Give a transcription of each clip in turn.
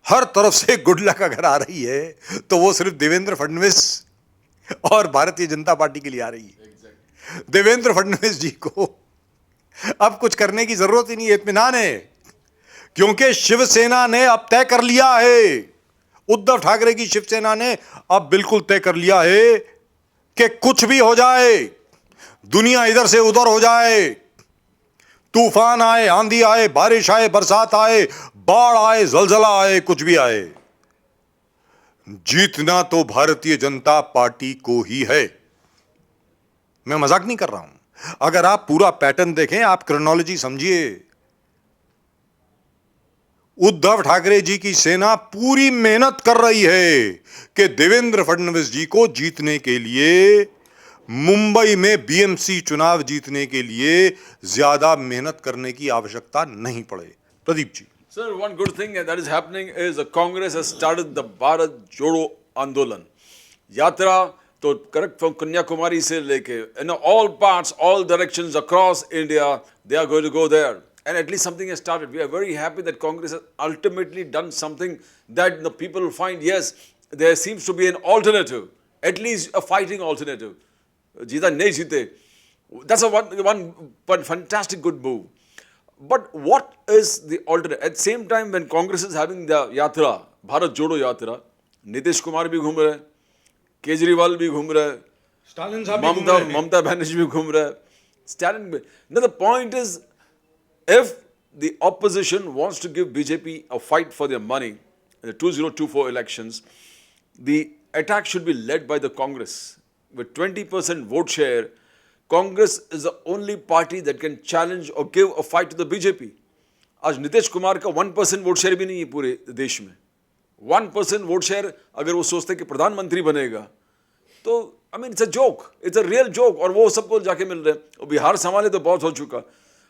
हर तरफ से good luck अगर आ रही है तो वो सिर्फ देवेंद्र फडणवीस और भारतीय जनता पार्टी के लिए आ रही है। देवेंद्र फडणवीस जी को अब कुछ करने की जरूरत ही नहीं है, इत्मीनान है, क्योंकि शिवसेना ने अब तय कर लिया है, उद्धव ठाकरे की शिवसेना ने अब बिल्कुल तय कर लिया है कि कुछ भी हो जाए, दुनिया इधर से उधर हो जाए, तूफान आए, आंधी आए, बारिश आए, बरसात आए, बाढ़ आए, जलजला आए, कुछ भी आए, जीतना तो भारतीय जनता पार्टी को ही है। मैं मजाक नहीं कर रहा हूं। अगर आप पूरा पैटर्न देखें, आप क्रोनोलॉजी समझिए, उद्धव ठाकरे जी की सेना पूरी मेहनत कर रही है कि देवेंद्र फडणवीस जी को जीतने के लिए, मुंबई में बीएमसी चुनाव जीतने के लिए ज्यादा मेहनत करने की आवश्यकता नहीं पड़े। Pradeep ji. Sir, one good thing that is happening is the Congress has started the Bharat Jodo Andolan. Yatra, तो correct from Kanyakumari से लेके, all parts, all directions across India, they are going to go there. And at least something has started. We are very happy that Congress has ultimately done something that the people find, yes, there seems to be an alternative, at least a fighting alternative. Jeeta nahi jeete. That's a one fantastic good move. But what is the alternate? At the same time, when Congress is having the yatra, Bharat Jodo Yatra, Nitish Kumar bhi घूम रहे हैं, केजरीवाल भी घूम रहा है, Stalin साहब भी घूम रहे हैं, ममता बनर्जी भी घूम रहा है, स्टालिन भी. Now the point is, if the opposition wants to give BJP a fight for their money in the 2024 elections, the attack should be led by the Congress. With 20% vote share, Congress is the only party that can challenge or give a fight to the BJP. आज नीतीश कुमार का 1% vote share भी नहीं है पूरे देश में. 1% vote share अगर वो सोचते कि प्रधानमंत्री बनेगा तो I mean it's a joke, it's a real joke. और वो सबको जाके मिल रहे हैं. और बिहार संभाले तो बहुत हो चुका.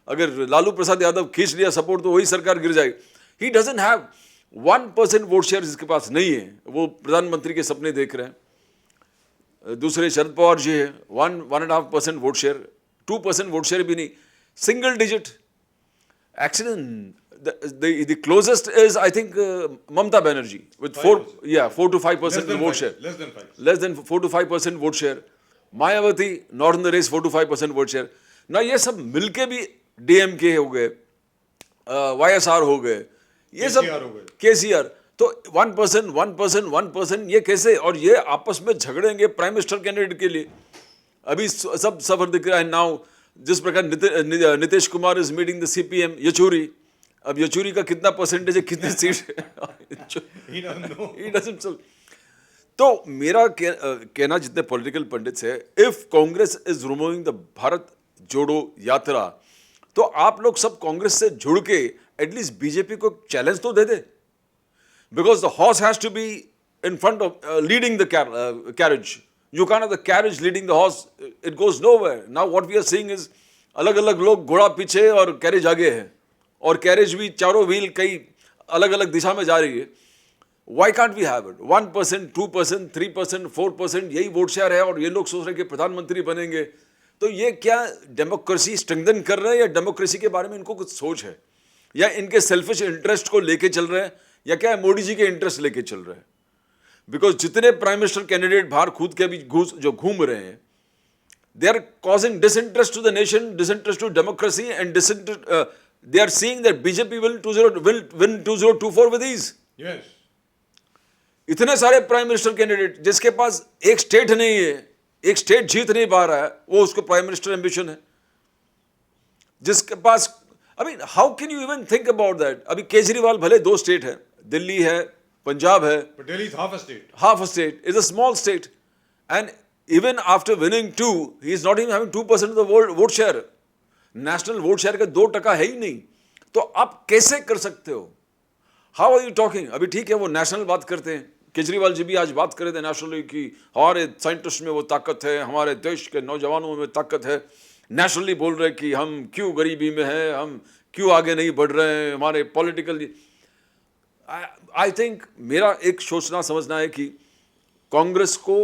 अगर लालू प्रसाद यादव खींच लिया सपोर्ट तो वही सरकार गिर जाएगी. He doesn't have 1% vote share, जिसके पास नहीं है वो प्रधानमंत्री के सपने देख रहे हैं. दूसरे शरद पवार जी है, 1.5% वोट शेयर, 2% वोट शेयर भी नहीं, single digit. Actually, the closest is, I think, Mamta Banerjee with 4 to 5% vote share. Less than 4 to 5% vote share. Mayawati not in the race, 4 to 5% vote share. Now ये सब मिलके भी DMK हो गए, YSR हो गए, ये सब KCR, तो 1% ये कैसे? और ये आपस में झगड़ेंगे प्राइम मिनिस्टर कैंडिडेट के लिए. अभी सब सफर दिख रहा है. नाउ जिस प्रकार Nitish Kumar is meeting the CPM Yechury. अब येचूरी का कितना परसेंटेज है, कितनी सीट है, तो मेरा कहना जितने पॉलिटिकल पंडित्स है, if Congress is removing the Bharat जोड़ो यात्रा, तो आप लोग सब कांग्रेस से जुड़ के एटलीस्ट बीजेपी को चैलेंज तो दे दे. Because the horse has to be in front of leading the carriage. You can't have the carriage leading the horse. It goes nowhere. Now what we are seeing is अलग अलग लोग घोड़ा पीछे और कैरेज आगे है, और कैरेज भी चारों व्हील कई अलग अलग दिशा में जा रही है. Why can't we have it? 1%, 2%, 3%, 4% यही वोट शेयर है, और ये लोग सोच रहे हैं कि प्रधानमंत्री बनेंगे. तो ये क्या डेमोक्रेसी स्ट्रेंथन कर रहे हैं, या डेमोक्रेसी के बारे में इनको कुछ सोच है, या इनके सेल्फिश इंटरेस्ट को लेके चल रहे हैं, या क्या मोदी जी के इंटरेस्ट लेके चल रहे हैं? बिकॉज जितने प्राइम मिनिस्टर कैंडिडेट बाहर खुद के अभी जो घूम रहे हैं, they are causing disinterest to the nation, disinterest to democracy, and they are seeing that BJP will win 2024 with ease. इतने सारे प्राइम मिनिस्टर कैंडिडेट, जिसके पास एक स्टेट नहीं है, एक स्टेट जीत नहीं पा रहा है, वो उसको प्राइम मिनिस्टर एम्बिशन है. जिसके पास, I mean how can you even think about that? अभी केजरीवाल भले 2 स्टेट है, दिल्ली है, Punjab है, but Delhi is half a state. Half a state. It's a small state, and even after winning 2, he is not even having 2% of the vote share. National vote share का 2% है ही नहीं. तो आप कैसे कर सकते हो? How are you talking? अभी ठीक है वो नेशनल बात करते हैं. केजरीवाल जी भी आज बात कर रहे थे नेशनली कि हमारे साइंटिस्ट में वो ताकत है, हमारे देश के नौजवानों में ताकत है. नेशनली बोल रहे कि हम क्यों गरीबी में हैं, हम क्यों आगे नहीं बढ़ रहे हैं, हमारे पॉलिटिकल. आई थिंक मेरा एक सोचना समझना है कि कांग्रेस को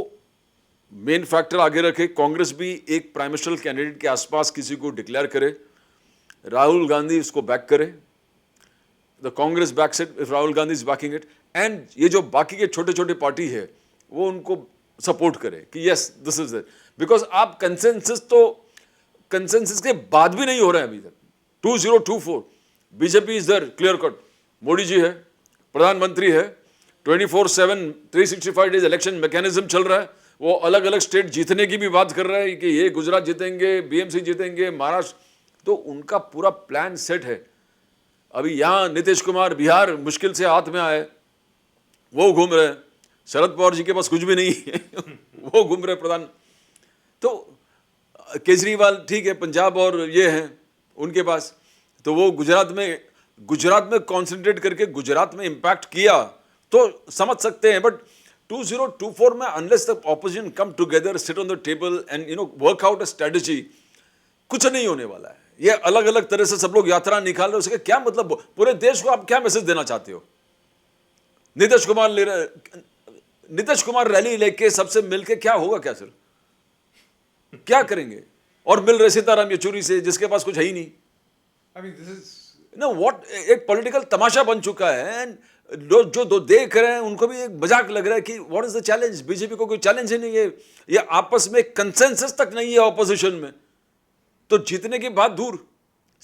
मेन फैक्टर आगे रखे. कांग्रेस भी एक प्राइम मिनिस्टर कैंडिडेट के आसपास किसी को डिक्लेयर करे, राहुल गांधी इसको बैक करे, the Congress backs it if Rahul Gandhi is backing it, and ये जो बाकी के छोटे छोटे पार्टी है वो उनको सपोर्ट करे कि yes this is it, because आप कंसेंसस के बाद भी नहीं हो रहे हैं अभी तक। 2024 BJP is there clear cut, Modi ji है, प्रधानमंत्री है, 24/7 365 डेज इलेक्शन मैकेनिज्म चल रहा है, वो अलग अलग स्टेट जीतने की भी बात कर रहे हैं कि ये गुजरात जीतेंगे, बीएमसी जीतेंगे, महाराष्ट्र, तो उनका पूरा प्लान सेट है। अभी यहाँ नीतीश कुमार बिहार मुश्किल से हाथ में आए, वो घूम रहे हैं, शरद पवार जी के पास कुछ भी नहीं है वो घूम रहे प्रधान, तो केजरीवाल ठीक है पंजाब और ये हैं उनके पास, तो वो गुजरात में कॉन्सेंट्रेट करके गुजरात में इंपैक्ट किया तो समझ सकते हैं। बट 2024 में unless the opposition come together, sit on the table and work out a strategy, कुछ नहीं होने वाला है। ये अलग अलग तरह से सब लोग यात्रा निकाल रहे, उसके क्या मतलब, पूरे देश को आप क्या मैसेज देना चाहते हो? नीतीश कुमार रैली लेके सबसे मिलके क्या होगा, क्या सर क्या करेंगे? और मिल रहे सीताराम येचुरी से जिसके पास कुछ है ही नहीं। एक पॉलिटिकल तमाशा बन चुका है, एंड जो देख रहे हैं उनको भी एक मजाक लग रहा है कि what is the challenge, BJP को कोई चैलेंज ही नहीं है, ये आपस में कंसेंसस तक नहीं है ऑपोजिशन में, तो जीतने की बात दूर,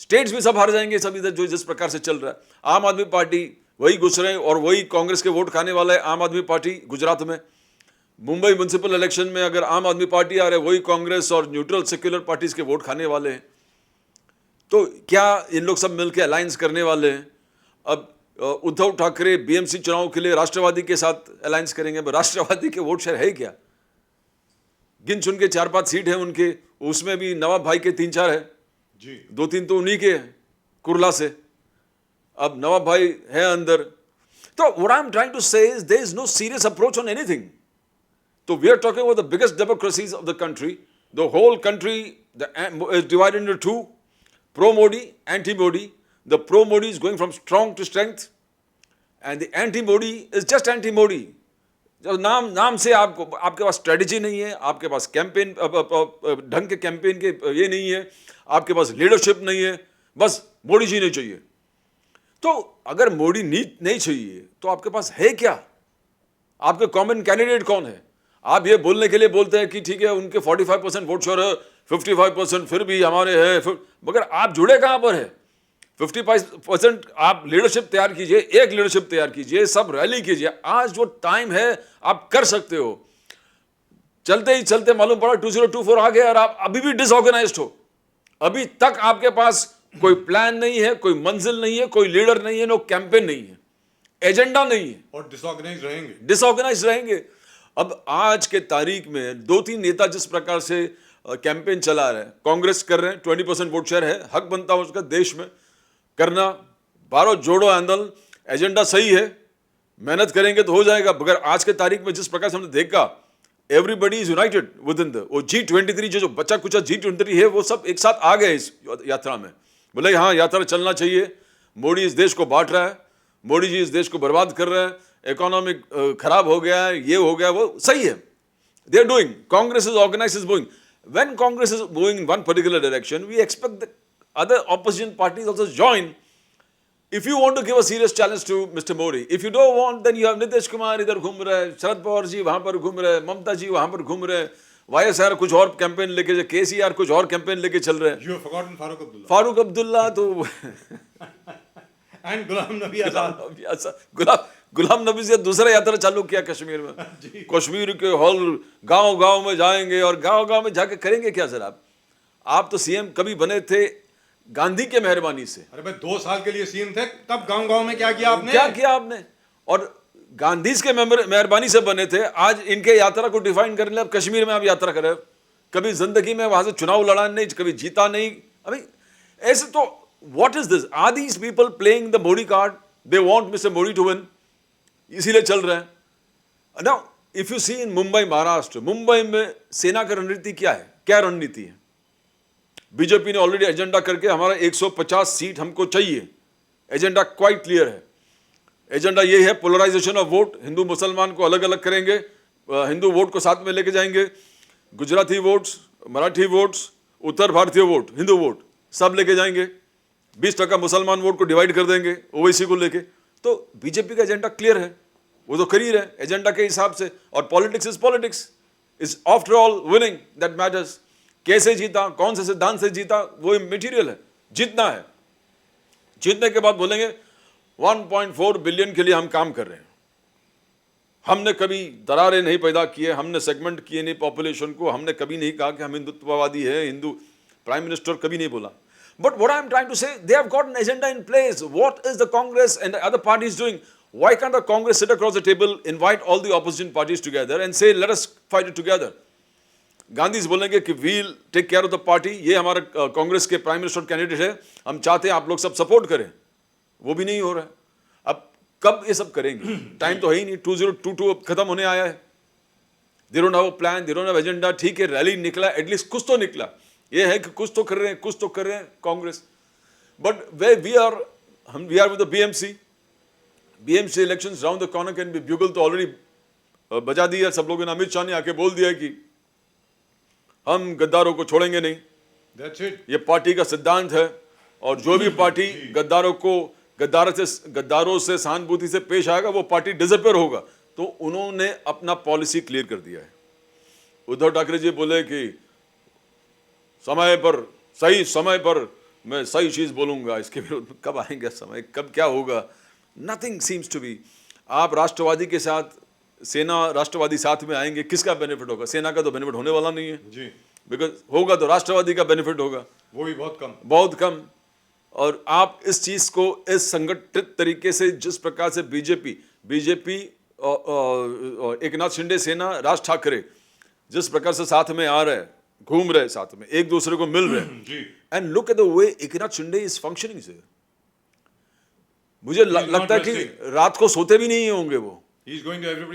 स्टेट्स भी सब हार जाएंगे सब इधर जो जिस प्रकार से चल रहा है। आम आदमी पार्टी वही घुस रहे हैं और वही कांग्रेस के वोट खाने वाला है आम आदमी पार्टी गुजरात में। मुंबई म्युनिसिपल इलेक्शन में अगर आम आदमी पार्टी आ रहे, वही कांग्रेस और न्यूट्रल सेक्युलर पार्टीज के वोट खाने वाले हैं। तो क्या इन लोग सब मिलकर अलायंस करने वाले हैं? अब उद्धव ठाकरे बीएमसी चुनाव के लिए राष्ट्रवादी के साथ अलायंस करेंगे, राष्ट्रवादी के वोट शेयर है क्या? गिन चुन के 4-5 सीट है उनके, उसमें भी नवाब भाई के 3-4 है जी, 2-3 तो उन्हीं के हैं कुरला से, अब नवाब भाई है अंदर। तो what I am trying to say is there is no serious approach on anything. तो we are talking about the biggest democracies of the country, the whole country is divided into 2, pro Modi, anti Modi. The pro Modi is going from strong to strength, and the anti Modi is just anti Modi. जब नाम से आपके पास strategy नहीं है, आपके पास campaign ढंग के campaign के ये नहीं है, आपके पास लीडरशिप नहीं है, बस मोदी जी नहीं चाहिए। तो अगर मोदी नहीं चाहिए तो आपके पास है क्या? आपके कॉमन कैंडिडेट कौन है? आप ये बोलने के लिए बोलते हैं कि ठीक है उनके 45% वोट शेयर है, 55% फिर भी हमारे है, मगर आप जुड़े कहां पर है? 55% आप लीडरशिप तैयार कीजिए, एक लीडरशिप तैयार कीजिए, सब रैली कीजिए, आज जो टाइम है आप कर सकते हो। चलते ही चलते मालूम पड़ा 2024 आ गया और आप अभी भी डिसऑर्गेनाइज्ड हो, अभी तक आपके पास कोई प्लान नहीं है, कोई मंजिल नहीं है, कोई लीडर नहीं है, नो कैंपेन नहीं है, एजेंडा नहीं है, और डिसऑर्गेनाइज रहेंगे। अब आज के तारीख में 2-3 नेता जिस प्रकार से कैंपेन चला रहे हैं, कांग्रेस कर रहे हैं, 20% वोट शेयर है, हक बनता है उसका देश में करना, भारत जोड़ो आंदोलन, एजेंडा सही है, मेहनत करेंगे तो हो जाएगा। मगर आज के तारीख में जिस प्रकार से हमने देखा, everybody is United with in the G23, जो बच्चा कुचा G23 है, वो सब एक साथ आ गए इस यात्रा में, बोले हाँ यात्रा चलना चाहिए, मोदी इस देश को बांट रहा है, मोदी जी इस देश को बर्बाद कर रहे हैं, इकोनॉमिक खराब हो गया है, ये हो गया, वो सही है, they are doing, Congress is organised, is going. When Congress is moving in one particular direction, we expect the other opposition parties also join. If you want to give a serious challenge to Mr. Modi, if you don't want, then you have Nitish Kumar इधर घूम रहे हैं, शरद पवार जी वहां पर घूम रहे हैं, ममता जी वहां पर घूम रहे हैं, YSR कुछ और कैंपेन लेके, KCR कुछ और कैंपेन लेके चल रहे हैं। You have forgotten Farooq Abdullah तो and गुलाम नबी आजाद, गुलाम नबी से दूसरा यात्रा चालू किया कश्मीर में, कश्मीर के हॉल गांव-गांव में जाएंगे और गांव-गांव में जाके करेंगे क्या सर? आप तो सीएम कभी बने थे गांधी के मेहरबानी से। अरे भाई 2 साल के लिए सीएम थे, तब गांव-गांव में क्या किया आपने? क्या किया आपने? और गांधी के मेहरबानी से बने थे, आज इनके यात्रा को डिफाइन करने लिए अब कश्मीर में आप यात्रा कर रहे हो। कभी जिंदगी में वहां से चुनाव लड़ा नहीं, कभी जीता नहीं। अभी ऐसे तो what is this? Are these people playing the Modi card? They want mister Modi to win, इसीलिए चल रहे हैं। Now if you see in Mumbai, Maharashtra, Mumbai में सेना की रणनीति क्या है? क्या रणनीति है? बीजेपी ने ऑलरेडी एजेंडा करके हमारा 150 सीट हमको चाहिए, एजेंडा क्वाइट क्लियर है। एजेंडा ये है पोलराइजेशन ऑफ वोट, हिंदू मुसलमान को अलग अलग करेंगे, हिंदू वोट को साथ में लेके जाएंगे, गुजराती वोट्स, मराठी वोट्स, उत्तर भारतीय वोट, हिंदू वोट सब लेके जाएंगे, 20% मुसलमान वोट को डिवाइड कर देंगे ओवैसी को लेके। तो बीजेपी का एजेंडा क्लियर है, वो तो कर ही रहे एजेंडा के हिसाब से। और politics is politics, is after all winning that matters. कैसे जीता, कौन से सिद्धांत से जीता, वो मटेरियल है। जीतना है, जीतने के बाद बोलेंगे 1.4 बिलियन के लिए हम काम कर रहे हैं, हमने कभी दरारें नहीं पैदा किए, हमने सेगमेंट किए नहीं पॉपुलेशन को, हमने कभी नहीं कहा कि हम हिंदुत्ववादी है, हिंदू। प्राइम मिनिस्टर कभी नहीं बोला। But what I am trying to say, they have got an agenda in place. What is the Congress and other parties doing? Why can't the Congress sit across the table, invite all the opposition parties together and say, let us fight it together? Gandhi बोलेंगे कि we'll take care of the party, ये हमारा कांग्रेस के prime minister candidate है, हम चाहते हैं आप लोग सब सपोर्ट करें। वो भी नहीं हो रहा है। अब कब ये सब करेंगे? टाइम तो है ही नहीं। 2022 अब खत्म होने आया है। They don't have a plan, they don't have agenda. ठीक है, रैली निकला, एटलीस्ट कुछ तो निकला। ये है कि कुछ तो कर रहे हैं, कुछ तो कर रहे हैं Congress. But way we are with the BMC. BMC elections round the corner can be. Bugle तो ऑलरेडी बजा दिया सब लोगों ने। अमित शाह ने आके बोल दिया कि हम गद्दारों को छोड़ेंगे नहीं। That's it. ये पार्टी का सिद्धांत है, और जो भी पार्टी गद्दारों से सहानुभूति से पेश आएगा वो पार्टी डिसअपियर होगा। तो उन्होंने अपना पॉलिसी क्लियर कर दिया है। उद्धव ठाकरे जी बोले कि समय पर, सही समय पर मैं सही चीज बोलूंगा। इसके विरुद्ध कब आएंगे समय, कब क्या होगा? Nothing seems to be. आप राष्ट्रवादी के साथ, सेना राष्ट्रवादी साथ में आएंगे, किसका बेनिफिट होगा? सेना का तो बेनिफिट होने वाला नहीं है जी, बिकॉज होगा तो राष्ट्रवादी का बेनिफिट होगा, वो भी बहुत कम। बहुत कम। और आप इस चीज को इस संगठित तरीके से, जिस प्रकार से बीजेपी एक नाथ शिंदे सेना, राज ठाकरे जिस प्रकार से साथ में आ रहे हैं, घूम रहे साथ में, एक दूसरे को मिल रहे हैं, and look at the way Eknath Shinde is functioning से, मुझे लगता है कि रात को सोते भी नहीं होंगे वो।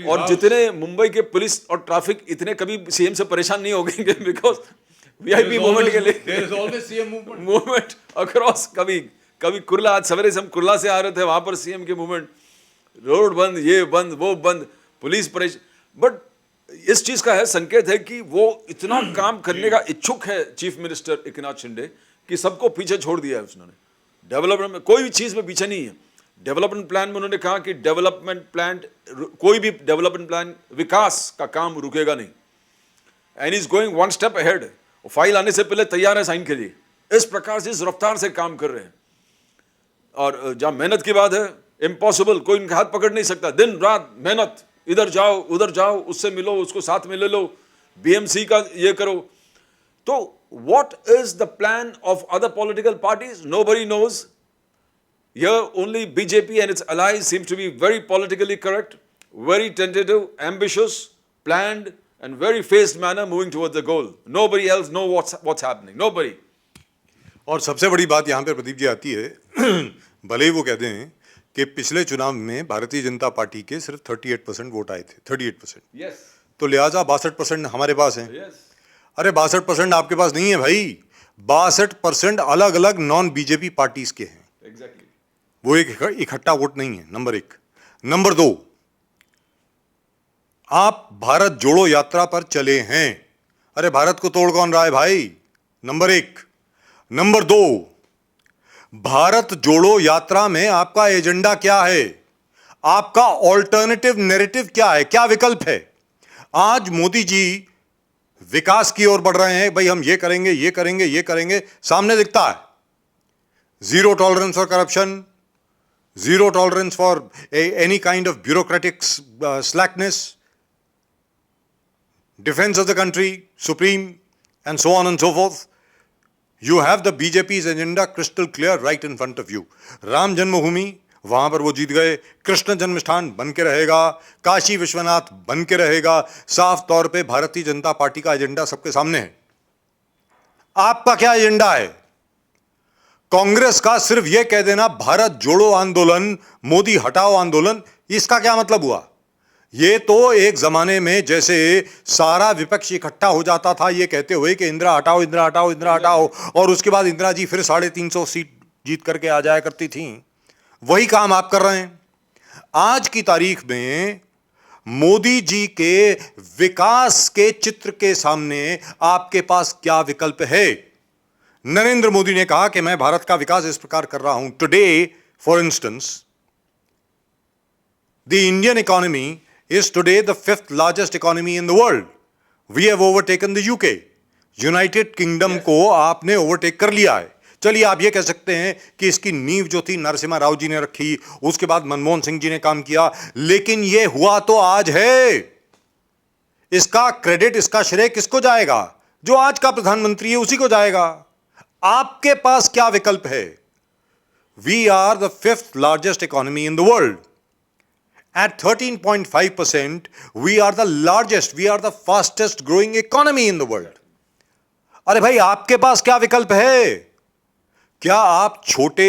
और जितने मुंबई के पुलिस और ट्रैफिक इतने कभी सीएम से परेशान नहीं हो गए, बिकॉज वीआईपी मूवमेंट के लिए मूवमेंट अक्रॉस। कभी कुर्ला, आज सवेरे से हम कुर्ला से आ रहे थे, वहां पर सीएम की मूवमेंट, रोड बंद, ये बंद, वो बंद, पुलिस परेशान। बट इस चीज का है संकेत है कि वो इतना काम करने का इच्छुक है चीफ मिनिस्टर एकनाथ शिंदे कि सबको पीछे छोड़ दिया है उसने। डेवलपमेंट में कोई भी चीज में पीछे नहीं है। डेवलपमेंट प्लान में उन्होंने कहा कि डेवलपमेंट प्लान, कोई भी डेवलपमेंट प्लान, विकास का काम रुकेगा नहीं। And is going one step ahead. File आने से पहले तैयार है साइन के लिए। इस प्रकार से, इस रफ्तार से काम कर रहे हैं। और जहां मेहनत की बात है, इम्पॉसिबल, कोई इनका हाथ पकड़ नहीं सकता। दिन रात मेहनत, इधर जाओ उधर जाओ, उससे मिलो, उसको साथ में ले लो, बीएमसी का ये करो। तो what is the plan of other political parties? Nobody knows. Here only BJP and its allies seem to be very politically correct, very tentative, ambitious, planned, and very phased manner moving towards the goal. Nobody else knows what's happening. Nobody. और सबसे बड़ी बात यहाँ पे प्रदीप जी आती है, भले ही वो कहते हैं कि पिछले चुनाव में भारतीय जनता पार्टी के सिर्फ 38% वोट आए थे, 38%। Yes. तो लिहाजा 62% हमारे पास हैं। Yes. अरे 62% आपके पास नहीं है भाई, 62% अलग अलग नॉन बीजेपी पार्टीज के हैं। Exactly. वो एक इकट्ठा वोट नहीं है, नंबर एक। नंबर दो, आप भारत जोड़ो यात्रा पर चले हैं। अरे भारत को तोड़ कौन रहा है भाई? नंबर एक। नंबर दो, भारत जोड़ो यात्रा में आपका एजेंडा क्या है? आपका ऑल्टरनेटिव नैरेटिव क्या है? क्या विकल्प है? आज मोदी जी विकास की ओर बढ़ रहे हैं, भाई हम ये करेंगे, ये करेंगे, ये करेंगे, सामने दिखता है zero tolerance for corruption, zero tolerance for any kind of bureaucratic slackness, defense of the country, supreme, and so on and so forth. You have the BJP's agenda crystal clear right in front of you. Ram जन्मभूमि, वहां पर वो जीत गए। कृष्ण जन्मस्थान बन के रहेगा, काशी विश्वनाथ बन के रहेगा। साफ तौर पे भारतीय जनता पार्टी का एजेंडा सबके सामने है। आपका क्या एजेंडा है? कांग्रेस का सिर्फ यह कह देना भारत जोड़ो आंदोलन, मोदी हटाओ आंदोलन, इसका क्या मतलब हुआ? यह तो एक जमाने में जैसे सारा विपक्ष इकट्ठा हो जाता था ये कहते हुए कि इंदिरा हटाओ, इंदिरा हटाओ, इंदिरा हटाओ, और उसके बाद इंदिरा जी फिर 350 सीट जीत करके आ जाया करती थी। वही काम आप कर रहे हैं। आज की तारीख में मोदी जी के विकास के चित्र के सामने आपके पास क्या विकल्प है? नरेंद्र मोदी ने कहा कि मैं भारत का विकास इस प्रकार कर रहा हूं. Today for instance the Indian economy is today the fifth largest economy in the world. We have overtaken the UK. United kingdom को आपने ओवरटेक कर लिया है. चलिए आप ये कह सकते हैं कि इसकी नींव जो थी नरसिम्हा राव जी ने रखी, उसके बाद मनमोहन सिंह जी ने काम किया, लेकिन ये हुआ तो आज है. इसका क्रेडिट, इसका श्रेय किसको जाएगा? जो आज का प्रधानमंत्री है उसी को जाएगा. आपके पास क्या विकल्प है? We are the fifth largest economy in the world. At 13.5%, we are the largest, we are the fastest growing economy in the world. अरे भाई आपके पास क्या विकल्प है? क्या आप छोटे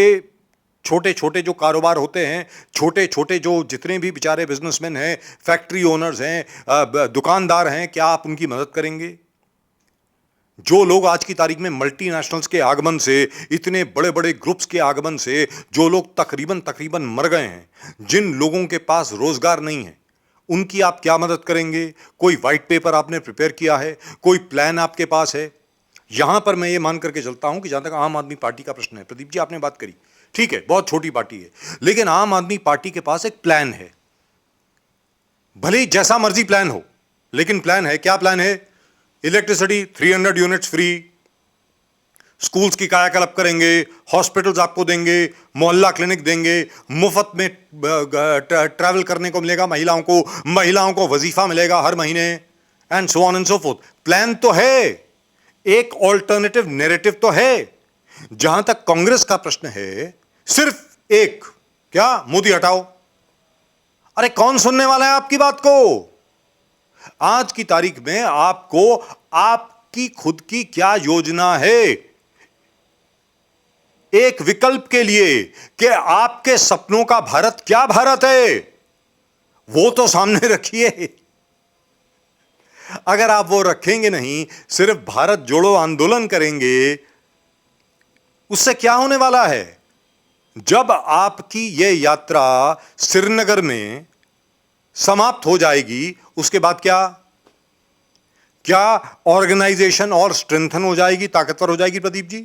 छोटे जो कारोबार होते हैं, छोटे छोटे जो जितने भी बेचारे बिजनेसमैन हैं, फैक्ट्री ओनर्स हैं, दुकानदार हैं, क्या आप उनकी मदद करेंगे? जो लोग आज की तारीख में मल्टीनेशनल्स के आगमन से, इतने बड़े बड़े ग्रुप्स के आगमन से जो लोग तकरीबन मर गए हैं, जिन लोगों के पास रोजगार नहीं है, उनकी आप क्या मदद करेंगे? कोई व्हाइट पेपर आपने प्रिपेयर किया है? कोई प्लान आपके पास है? यहां पर मैं ये मान करके चलता हूं कि जहां तक आम आदमी पार्टी का प्रश्न है, प्रदीप जी आपने बात करी, ठीक है, बहुत छोटी पार्टी है, लेकिन आम आदमी पार्टी के पास एक प्लान है. भले ही जैसा मर्जी प्लान हो, लेकिन प्लान है. क्या प्लान है? इलेक्ट्रिसिटी 300 यूनिट्स फ्री, स्कूल्स की कायाकल्प करेंगे, हॉस्पिटल्स आपको देंगे, मोहल्ला क्लिनिक देंगे, मुफ्त में ट्रैवल करने को मिलेगा महिलाओं को वजीफा मिलेगा हर महीने, and so on and so fourth. Plan तो है, एक ऑल्टरनेटिव नैरेटिव तो है. जहां तक कांग्रेस का प्रश्न है, सिर्फ एक, क्या? मोदी हटाओ. अरे कौन सुनने वाला है आपकी बात को? आज की तारीख में आपको आपकी खुद की क्या योजना है एक विकल्प के लिए, कि आपके सपनों का भारत क्या भारत है, वो तो सामने रखिए. अगर आप वो रखेंगे नहीं, सिर्फ भारत जोड़ो आंदोलन करेंगे, उससे क्या होने वाला है? जब आपकी यह यात्रा श्रीनगर में समाप्त हो जाएगी, उसके बाद क्या ऑर्गेनाइजेशन और स्ट्रेंथन हो जाएगी, ताकतवर हो जाएगी प्रदीप जी?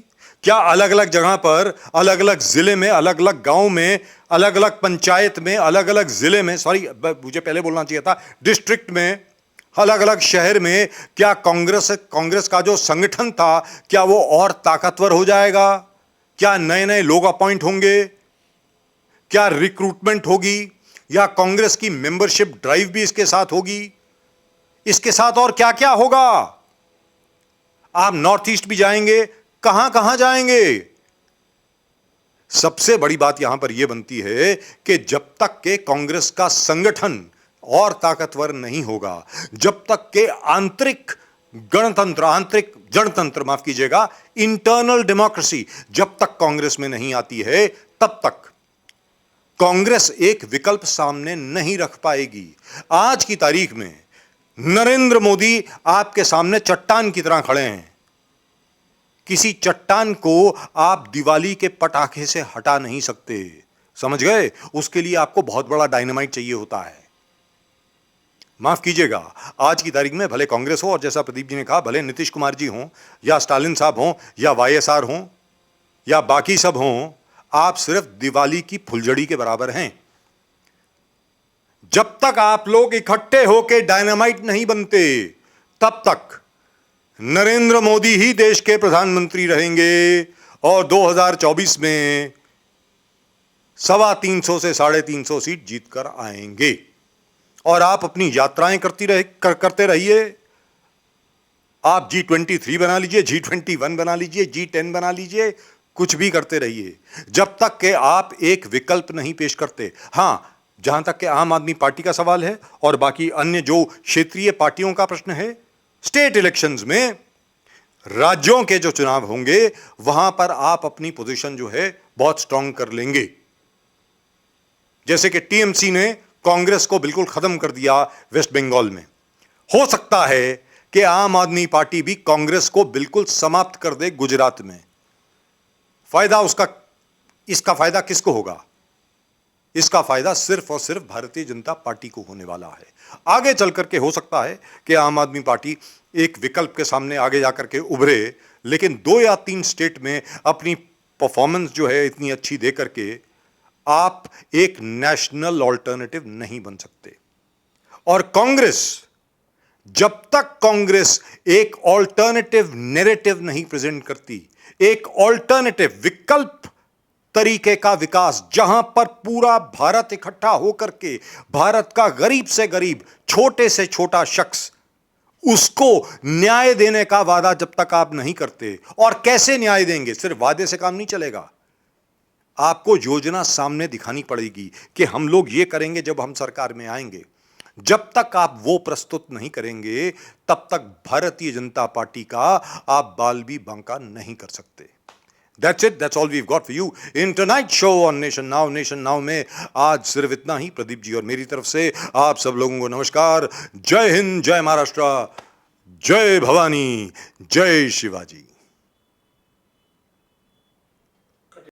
क्या अलग अलग जगह पर, अलग अलग जिले में, अलग अलग गांव में, अलग अलग पंचायत में, अलग अलग जिले में, सॉरी मुझे पहले बोलना चाहिए था, डिस्ट्रिक्ट में, अलग अलग शहर में, क्या कांग्रेस का जो संगठन था, क्या वो और ताकतवर हो जाएगा? क्या नए नए लोग अपॉइंट होंगे? क्या रिक्रूटमेंट होगी? या कांग्रेस की मेंबरशिप ड्राइव भी इसके साथ होगी? इसके साथ और क्या क्या होगा? आप नॉर्थ ईस्ट भी जाएंगे, कहां कहां जाएंगे? सबसे बड़ी बात यहां पर यह बनती है कि जब तक के कांग्रेस का संगठन और ताकतवर नहीं होगा, जब तक के आंतरिक जनतंत्र, माफ कीजिएगा, इंटरनल डेमोक्रेसी जब तक कांग्रेस में नहीं आती है, तब तक कांग्रेस एक विकल्प सामने नहीं रख पाएगी. आज की तारीख में नरेंद्र मोदी आपके सामने चट्टान की तरह खड़े हैं. किसी चट्टान को आप दिवाली के पटाखे से हटा नहीं सकते, समझ गए? उसके लिए आपको बहुत बड़ा डायनामाइट चाहिए होता है. माफ कीजिएगा, आज की तारीख में भले कांग्रेस हो, और जैसा प्रदीप जी ने कहा, भले नीतीश कुमार जी हों, या स्टालिन साहब हों, या वाईएसआर हों, या बाकी सब हों, आप सिर्फ दिवाली की फुलझड़ी के बराबर हैं. जब तक आप लोग इकट्ठे होकर डायनामाइट नहीं बनते, तब तक नरेंद्र मोदी ही देश के प्रधानमंत्री रहेंगे, और 2024 में 325 से 350 सीट जीतकर आएंगे. और आप अपनी यात्राएं करते रहिए. आप G23 बना लीजिए, G21 बना लीजिए, G10 बना लीजिए, कुछ भी करते रहिए, जब तक कि आप एक विकल्प नहीं पेश करते. हां, जहां तक कि आम आदमी पार्टी का सवाल है और बाकी अन्य जो क्षेत्रीय पार्टियों का प्रश्न है, स्टेट इलेक्शंस में, राज्यों के जो चुनाव होंगे, वहां पर आप अपनी पोजीशन जो है बहुत स्ट्रांग कर लेंगे. जैसे कि टीएमसी ने कांग्रेस को बिल्कुल खत्म कर दिया वेस्ट बंगाल में, हो सकता है कि आम आदमी पार्टी भी कांग्रेस को बिल्कुल समाप्त कर दे गुजरात में. इसका फायदा किसको होगा? इसका फायदा सिर्फ और सिर्फ भारतीय जनता पार्टी को होने वाला है. आगे चल करके हो सकता है कि आम आदमी पार्टी एक विकल्प के सामने आगे जाकर के उभरे, लेकिन 2 या 3 स्टेट में अपनी परफॉर्मेंस जो है इतनी अच्छी दे करके आप एक नेशनल ऑल्टरनेटिव नहीं बन सकते। और कांग्रेस, जब तक कांग्रेस एक ऑल्टरनेटिव नैरेटिव नहीं प्रेजेंट करती, एक ऑल्टरनेटिव विकल्प तरीके का विकास जहां पर पूरा भारत इकट्ठा होकर के भारत का गरीब से गरीब, छोटे से छोटा शख्स, उसको न्याय देने का वादा जब तक आप नहीं करते, और कैसे न्याय देंगे, सिर्फ वादे से काम नहीं चलेगा, आपको योजना सामने दिखानी पड़ेगी कि हम लोग ये करेंगे जब हम सरकार में आएंगे। जब तक आप वो प्रस्तुत नहीं करेंगे, तब तक भारतीय जनता पार्टी का आप बाल भी बांका नहीं कर सकते। That's it. That's all we've got for you in tonight's show on Nation Now. Nation Now में आज सिर्फ इतना ही। प्रदीप जी और मेरी तरफ से आप सब लोगों को नमस्कार। जय हिंद, जय महाराष्ट्र, जय भवानी, जय शिवाजी।